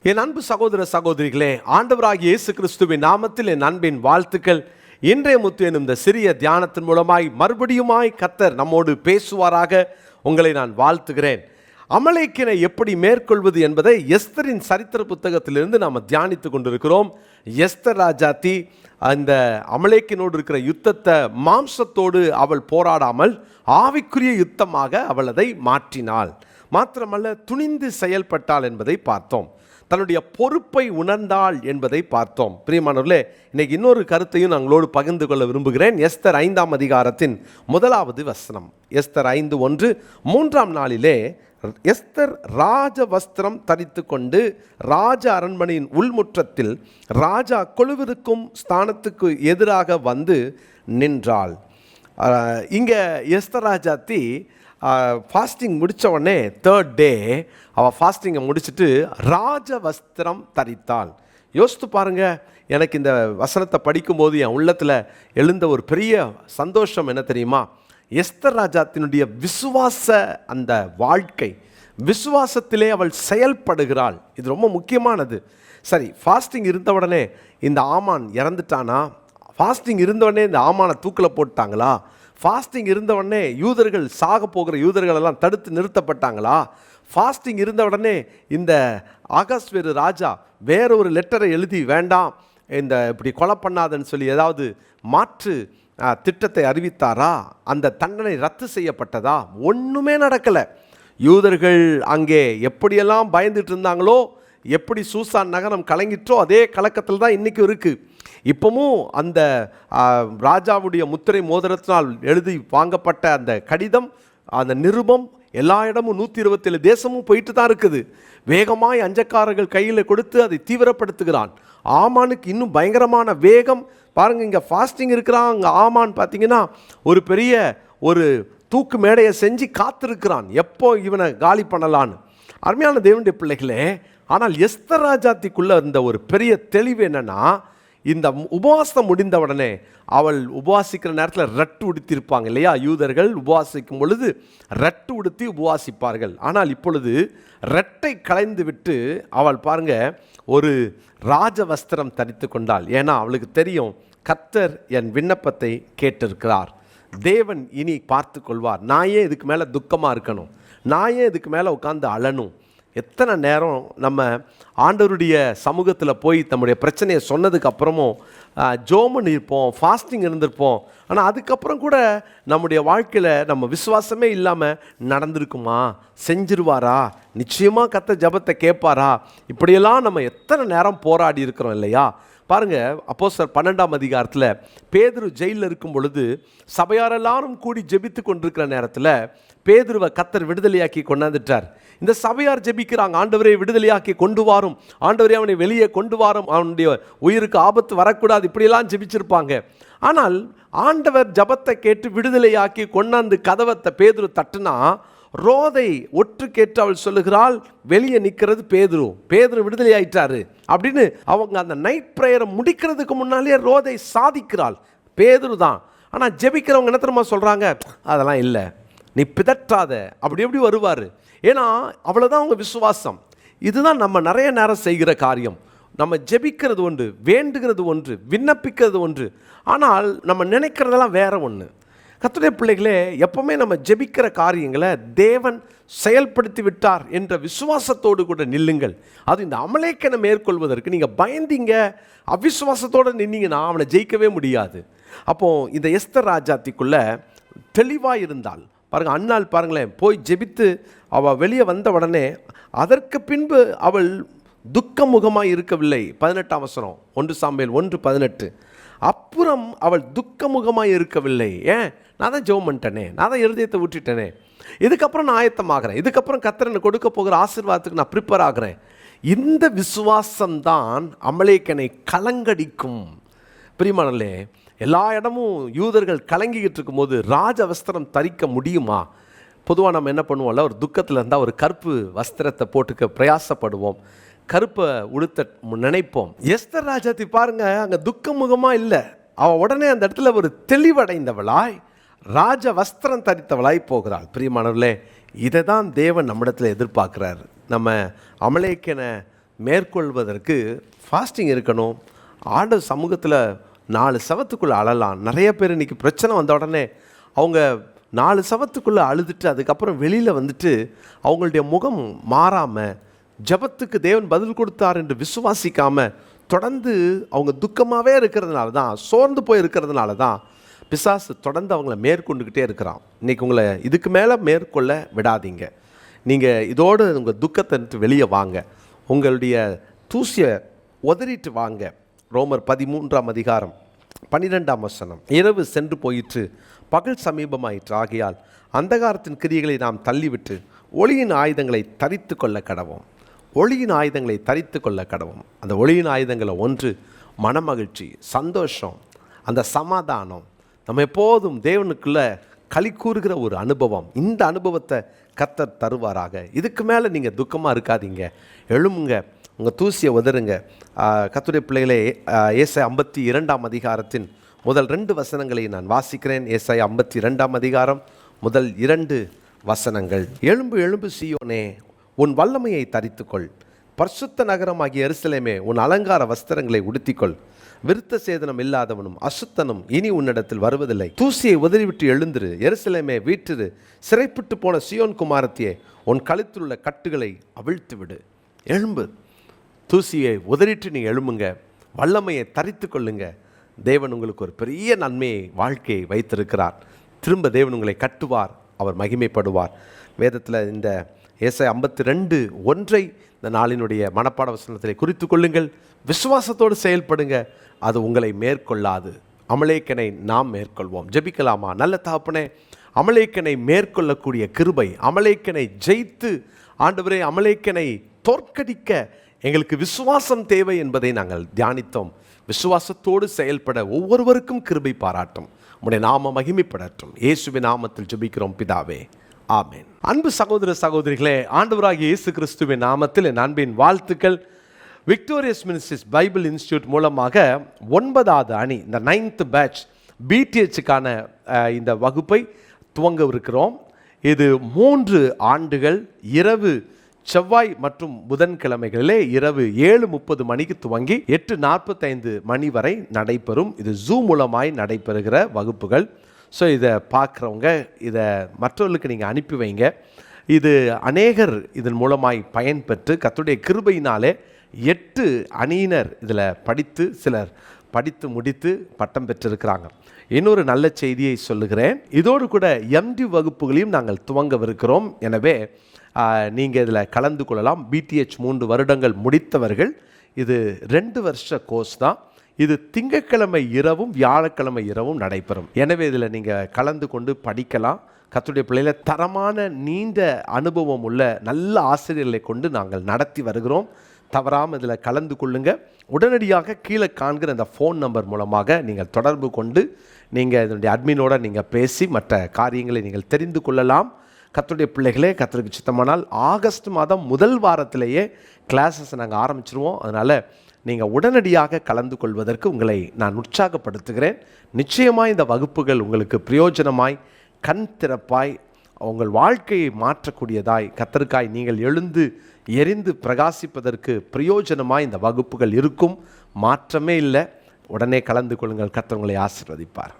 என் அன்பு சகோதர சகோதரிகளே, ஆண்டவராகிய இயேசு கிறிஸ்துவின் நாமத்தில் என் அன்பின் வாழ்த்துக்கள். இன்றைய முத்து எனும் இந்த சிறிய தியானத்தின் மூலமாய் மறுபடியுமாய் கர்த்தர் நம்மோடு பேசுவாராக. உங்களை நான் வாழ்த்துகிறேன். அமலேக்கினை எப்படி மேற்கொள்வது என்பதை எஸ்தரின் சரித்திர புத்தகத்திலிருந்து நாம் தியானித்து கொண்டிருக்கிறோம். எஸ்தர் ராஜாத்தி அந்த அமலேக்கினோடு இருக்கிற யுத்தத்தை மாம்சத்தோடு அவள் போராடாமல் ஆவிக்குரிய யுத்தமாக அவள் அதை மாற்றினாள். மாத்திரமல்ல, துணிந்து செயல்பட்டாள் என்பதை பார்த்தோம். தன்னுடைய பொறுப்பை உணர்ந்தாள் என்பதை பார்த்தோம். பிரியமானவர்களே, இன்னைக்கு இன்னொரு கருத்தையும் நாங்களோடு பகிர்ந்து கொள்ள விரும்புகிறேன். எஸ்தர் 5ஆம் அதிகாரத்தின் 1வது வசனம். எஸ்தர் 5:1. 3ஆம் நாளிலே எஸ்தர் ராஜ வஸ்திரம் தரித்து கொண்டு ராஜ அரண்மனையின் உள்முற்றத்தில் ராஜா கொலுவிருக்கும் ஸ்தானத்துக்கு எதிராக வந்து நின்றாள். இங்கே எஸ்தர் ராஜாத்தி ஃபாஸ்டிங் முடித்த உடனே 3rd டே அவள் ஃபாஸ்டிங்கை முடிச்சுட்டு ராஜ வஸ்திரம் தரித்தாள். யோசித்து பாருங்கள், எனக்கு இந்த வசனத்தை படிக்கும்போது என் உள்ளத்தில் எழுந்த ஒரு பெரிய சந்தோஷம் என்ன தெரியுமா? எஸ்தர் ராஜாத்தினுடைய விசுவாச அந்த வாழ்க்கை, விசுவாசத்திலே அவள் செயல்படுகிறாள். இது ரொம்ப முக்கியமானது. சரி, ஃபாஸ்டிங் இருந்த உடனே இந்த ஆமான் இறந்துட்டானா? ஃபாஸ்டிங் இருந்தவுடனே இந்த ஆமானை தூக்கில் போட்டாங்களா? ஃபாஸ்டிங் இருந்தவுடனே யூதர்கள் சாக போகிற யூதர்கள் எல்லாம் தடுத்து நிறுத்தப்பட்டாங்களா? ஃபாஸ்டிங் இருந்த உடனே இந்த ஆகாஸ்வேரு ராஜா வேற ஒரு லெட்டரை எழுதி வேண்டாம் இந்த இப்படி கொலை பண்ணாதன்னு சொல்லி ஏதாவது மாற்று திட்டத்தை அறிவித்தாரா? அந்த தண்டனை ரத்து செய்யப்பட்டதா? ஒன்றுமே நடக்கலை. யூதர்கள் அங்கே எப்படியெல்லாம் பயந்துட்டு இருந்தாங்களோ, எப்படி சூசான் நகரம் கலங்கிற்றோ அதே கலக்கத்தில் தான் இன்றைக்கும் இருக்குது. இப்போவும் அந்த ராஜாவுடைய முத்திரை மோதிரத்தினால் எழுதி வாங்கப்பட்ட அந்த கடிதம், அந்த நிருபம் எல்லா இடமும் 127 தேசமும் போயிட்டு தான் இருக்குது. வேகமாய் அஞ்சக்காரர்கள் கையில் கொடுத்து அதை தீவிரப்படுத்துகிறான். ஆமானுக்கு இன்னும் பயங்கரமான வேகம் பாருங்கள். இங்கே ஃபாஸ்டிங் இருக்கிறான், அங்கே ஆமான் பார்த்தீங்கன்னா ஒரு பெரிய ஒரு தூக்கு மேடையை செஞ்சு காத்திருக்கிறான், எப்போ இவனை காலி பண்ணலான்னு. அருமையான தேவனுடைய பிள்ளைகளே, ஆனால் எஸ்தர் ராஜாத்திக்குள்ளே இருந்த ஒரு பெரிய தெளிவு என்னென்னா, இந்த உபவாசம் முடிந்த உடனே அவள் உபவாசிக்கிற நேரத்தில் ரட்டு உடுத்திருப்பாங்க இல்லையா? யூதர்கள் உபவாசிக்கும் பொழுது ரட்டு உடுத்தி உபவாசிப்பார்கள். ஆனால் இப்பொழுது ரட்டை களைந்து விட்டு அவள் பாருங்க ஒரு ராஜ வஸ்திரம் தரித்து கொண்டாள். ஏன்னா அவளுக்கு தெரியும், கர்த்தர் என் விண்ணப்பத்தை கேட்டிருக்கிறார், தேவன் இனி பார்த்து கொள்வார். நான் ஏன் இதுக்கு மேலே துக்கமாக இருக்கணும்? நான் ஏன் இதுக்கு மேலே உட்காந்து அழணும்? எத்தனை நேரம் நம்ம ஆண்டவருடைய சமூகத்தில் போய் நம்முடைய பிரச்சனையை சொன்னதுக்கு அப்புறமும் ஜோமன் இருப்போம், ஃபாஸ்டிங் இருந்திருப்போம். ஆனால் அதுக்கப்புறம் கூட நம்முடைய வாழ்க்கையில் நம்ம விசுவாசமே இல்லாமல் நடந்திருக்குமா? செஞ்சிருவாரா? நிச்சயமாக கர்த்தர் ஜெபத்தை கேட்பாரா? இப்படியெல்லாம் நம்ம எத்தனை நேரம் போராடி இருக்கிறோம் இல்லையா? பாருங்கள், அப்போஸ்தலர் 12ஆம் அதிகாரத்தில் பேதுரு ஜெயிலில் இருக்கும் பொழுது சபையார் எல்லாரும் கூடி ஜெபித்து கொண்டிருக்கிற நேரத்தில் பேதுருவை கர்த்தர் விடுதலையாக்கி கொண்டாந்துட்டார். இந்த சபையார் ஜெபிக்கிறாங்க, ஆண்டவரை விடுதலையாக்கி கொண்டு வாரும், ஆண்டவரே அவனை வெளியே கொண்டு வாரும், அவனுடைய உயிருக்கு ஆபத்து வரக்கூடாது, இப்படியெல்லாம் ஜெபிச்சிருப்பாங்க. ஆனால் ஆண்டவர் ஜபத்தை கேட்டு விடுதலையாக்கி கொண்டாந்து கதவத்தை பேதுரு தட்டுனா, ரோதை ஒற்று கேட்டு அவள் சொல்லுகிறாள், வெளியே நிற்கிறது பேதுரு, பேதுரு விடுதலை ஆயிட்டாரு அப்படின்னு. அவங்க அந்த நைட் ப்ரேயரை முடிக்கிறதுக்கு முன்னாலே ரோதை சாதிக்கிறாள், பேதுரு தான். ஆனால் ஜெபிக்கிறவங்க என்ன தெரியுமா சொல்கிறாங்க? அதெல்லாம் இல்லை, நீ பிதற்றாத, அப்படி எப்படி வருவார்? ஏன்னா அவ்வளோதான் அவங்க விசுவாசம். இதுதான் நம்ம நிறைய நேரம் செய்கிற காரியம். நம்ம ஜெபிக்கிறது ஒன்று, வேண்டுகிறது ஒன்று, விண்ணப்பிக்கிறது ஒன்று, ஆனால் நம்ம நினைக்கிறதெல்லாம் வேற ஒன்று. கர்த்தருடைய பிள்ளைகளே, எப்பவுமே நம்ம ஜெபிக்கிற காரியங்களை தேவன் செயல்படுத்தி விட்டார் என்ற விசுவாசத்தோடு கூட நில்லுங்கள். அது இந்த அமலேக்கனை மேற்கொள்வதற்கு நீங்கள் பயந்தீங்க, அவிசுவாசத்தோடு நின்னீங்கன்னா அவனை ஜெயிக்கவே முடியாது. அப்போது இந்த எஸ்தர் ராஜாத்திக்குள்ள தெளிவாக இருந்தால் பாருங்கள். அன்னாள் பாருங்களேன், போய் ஜெபித்து அவள் வெளியே வந்த உடனே அதற்கு பின்பு அவள் துக்கமுகமாக இருக்கவில்லை. 18ஆம் வசனம் 1 சாமுவேல் 1:18. அப்புறம் அவள் துக்கமுகமாக இருக்கவில்லை. ஏன்? நான் தான் ஜெபம் பண்ணிட்டேனே, நான் தான் இருதயத்தை விட்டுட்டேனே, இதுக்கப்புறம் நான் ஆயத்தமாகிறேன், இதுக்கப்புறம் கர்த்தர் கொடுக்க போகிற ஆசீர்வாதத்துக்கு நான் ப்ரிப்பேர் ஆகிறேன். இந்த விசுவாசம்தான் அமலேக்கனை கலங்கடிக்கும். பிரியமானவர்களே, எல்லா இடமும் யூதர்கள் கலங்கிக்கிட்டு இருக்கும்போது ராஜ வஸ்திரம் தரிக்க முடியுமா? பொதுவாக நம்ம என்ன பண்ணுவோம்ல, ஒரு துக்கத்தில் இருந்தால் ஒரு கருப்பு வஸ்திரத்தை போட்டுக்க பிரயாசப்படுவோம், கருப்பை உடுத்த நினைப்போம். எஸ்தர் ராஜாத்தி பாருங்க, அங்கே துக்கமுகமாக இல்லை, அவள் உடனே அந்த இடத்துல ஒரு தெளிவடைந்தவளாய் ராஜ வஸ்திரம் தரித்தவளாய் போகிறாள். பிரியமானவர்களே, இதை தான் தேவன் நம்மிடத்தில் எதிர்பார்க்குறார். நம்ம அமலேக்கனை மேற்கொள்வதற்கு ஃபாஸ்டிங் இருக்கணும். ஆண்டவர் சமூகத்தில் 4 செவத்துக்குள்ளே அழலாம். நிறைய பேர் இன்றைக்கி பிரச்சனை வந்த உடனே அவங்க 4 செவத்துக்குள்ளே அழுதுட்டு அதுக்கப்புறம் வெளியில் வந்துட்டு அவங்களுடைய முகம் மாறாமல், ஜெபத்துக்கு தேவன் பதில் கொடுத்தார் என்று விசுவாசிக்காமல் தொடர்ந்து அவங்க துக்கமாகவே இருக்கிறதுனால தான், சோர்ந்து போய் இருக்கிறதுனால தான் பிசாசு தொடர்ந்து அவங்கள மேற்கொண்டுக்கிட்டே இருக்கிறான். இன்றைக்கி உங்களை இதுக்கு மேலே மேற்கொள்ள விடாதீங்க. நீங்கள் இதோடு உங்கள் துக்கத்தை வெளியே வாங்க, உங்களுடைய தூசியை உதறிட்டு வாங்க. ரோமர் 13ஆம் அதிகாரம் 12ஆம் வசனம், இரவு சென்று போயிற்று, பகல் சமீபமாயிற்று, ஆகையால் அந்தகாரத்தின் கிரியைகளை நாம் தள்ளிவிட்டு ஒளியின் ஆயுதங்களை தரித்து கொள்ள கடவோம். ஒளியின் ஆயுதங்களை தரித்து கொள்ள கடவோம். அந்த ஒளியின் ஆயுதங்களை ஒன்று மனமகிழ்ச்சி, சந்தோஷம், அந்த சமாதானம், நம்ம எப்போதும் தேவனுக்குள்ளே களி கூறுகிற ஒரு அனுபவம். இந்த அனுபவத்தை கர்த்தர் தருவாராக. இதுக்கு மேலே நீங்கள் துக்கமாக இருக்காதீங்க, எழுமுங்க, உங்கள் தூசியை உதறுங்க. கர்த்தருடைய பிள்ளைகளே, ஏசாயா 52ஆம் அதிகாரத்தின் முதல் 2 வசனங்களை நான் வாசிக்கிறேன். ஏசாயா 52ஆம் அதிகாரம் முதல் 2 வசனங்கள். எழும்பு எழும்பு சீயோனே, உன் வல்லமையை தரித்துக்கொள், பரிசுத்த நகரமாகிய எருசலேமே, உன் அலங்கார வஸ்திரங்களை உடுத்திக்கொள். விருத்த சேதனம் இல்லாதவனும் அசுத்தனும் இனி உன்னிடத்தில் வருவதில்லை. தூசியை உதறிவிட்டு எழுந்திரு, எருசலேமே வீற்றிரு, சிறைப்பட்டு போன சியோன் குமாரத்தியே, உன் கழுத்தில் உள்ள கட்டுகளை அவிழ்த்து விடு. எழும்பு, தூசியை உதறிட்டு நீ எழும்புங்க, வல்லமையை தரித்து கொள்ளுங்க. தேவன் உங்களுக்கு ஒரு பெரிய நன்மையை, வாழ்க்கையை வைத்திருக்கிறார். திரும்ப தேவன் உங்களை கட்டுவார், அவர் மகிமைப்படுவார். வேதத்தில் இந்த ஏசாயா 52:1 இந்த நாளினுடைய மனப்பாட வசனத்திலே குறித்து கொள்ளுங்கள். விசுவாசத்தோடு செயல்படுங்க, அது உங்களை மேற்கொள்ளாது. அமலேக்கனை நாம் மேற்கொள்வோம். ஜெபிக்கலாமா? நல்ல தகப்பனே, அமலேக்கனை மேற்கொள்ளக்கூடிய கிருபை, அமலேக்கனை ஜெயித்து ஆண்டவரே அமலேக்கனை தோற்கடிக்க எங்களுக்கு விசுவாசம் தேவை என்பதை நாங்கள் தியானித்தோம். விசுவாசத்தோடு செயல்பட ஒவ்வொருவருக்கும் கிருபை பாராட்டும். உம்முடைய நாம மகிமைப்படட்டும். இயேசுவின் நாமத்தில் ஜெபிக்கிறோம் பிதாவே, ஆமென். அன்பு சகோதர சகோதரிகளே, ஆண்டவராகிய இயேசு கிறிஸ்துவின் நாமத்தில் என் அன்பின் வாழ்த்துக்கள். விக்டோரியஸ் மினிஸ்ட்ரிஸ் பைபிள் இன்ஸ்டியூட் மூலமாக 9வது அணி, இந்த 9th பேட்ச் பிடிஹெச்சுக்கான இந்த வகுப்பை துவங்கவிருக்கிறோம். இது 3 ஆண்டுகள் இரவு செவ்வாய் மற்றும் புதன்கிழமைகளிலே இரவு 7:30 மணிக்கு துவங்கி 8:45 மணி வரை நடைபெறும். இது ஜூம் மூலமாய் நடைபெறுகிற வகுப்புகள். ஸோ இதை பார்க்குறவங்க இதை மற்றவர்களுக்கு நீங்கள் அனுப்பி வைங்க. இது அநேகர் இதன் மூலமாய் பயன்பெற்று கர்த்தருடைய கிருபையினாலே 8 அணியினர் இதில் படித்து, சிலர் படித்து முடித்து பட்டம் பெற்றிருக்கிறாங்க. இன்னொரு நல்ல செய்தியை சொல்லுகிறேன். இதோடு கூட எம்டி வகுப்புகளையும் நாங்கள் துவங்கவிருக்கிறோம். எனவே நீங்கள் இதில் கலந்து கொள்ளலாம். பிடிஹெச் 3 வருடங்கள் முடித்தவர்கள், இது 2 வருஷ கோர்ஸ் தான். இது திங்கட்கிழமை இரவும் வியாழக்கிழமை இரவும் நடைபெறும். எனவே இதில் நீங்கள் கலந்து கொண்டு படிக்கலாம். கர்த்தருடைய பிள்ளைகளை தரமான நீண்ட அனுபவம் உள்ள நல்ல ஆசிரியர்களை கொண்டு நாங்கள் நடத்தி வருகிறோம். தவறாமல் இதில் கலந்து கொள்ளுங்க. உடனடியாக கீழே காண்கிற அந்த ஃபோன் நம்பர் மூலமாக நீங்கள் தொடர்பு கொண்டு நீங்கள் இதனுடைய அட்மினோட நீங்கள் பேசி மற்ற காரியங்களை நீங்கள் தெரிந்து கொள்ளலாம். கர்த்தருடைய பிள்ளைகளே, கர்த்தருக்கு சித்தமானால் ஆகஸ்ட் மாதம் முதல் வாரத்திலேயே கிளாஸஸ் நாங்கள் ஆரம்பிச்சிருவோம். அதனால் நீங்கள் உடனடியாக கலந்து கொள்வதற்கு உங்களை நான் உற்சாகப்படுத்துகிறேன். நிச்சயமாக இந்த வகுப்புகள் உங்களுக்கு பிரயோஜனமாய், கண் திறப்பாய், உங்கள் வாழ்க்கையை மாற்றக்கூடியதாய், கர்த்தருக்காய் நீங்கள் எழுந்து எரிந்து பிரகாசிப்பதற்கு பிரயோஜனமாய் இந்த வகுப்புகள் இருக்கும். மாற்றமே இல்லை. உடனே கலந்து கொள்ளுங்கள். கர்த்தர் உங்களை ஆசீர்வதிப்பார்.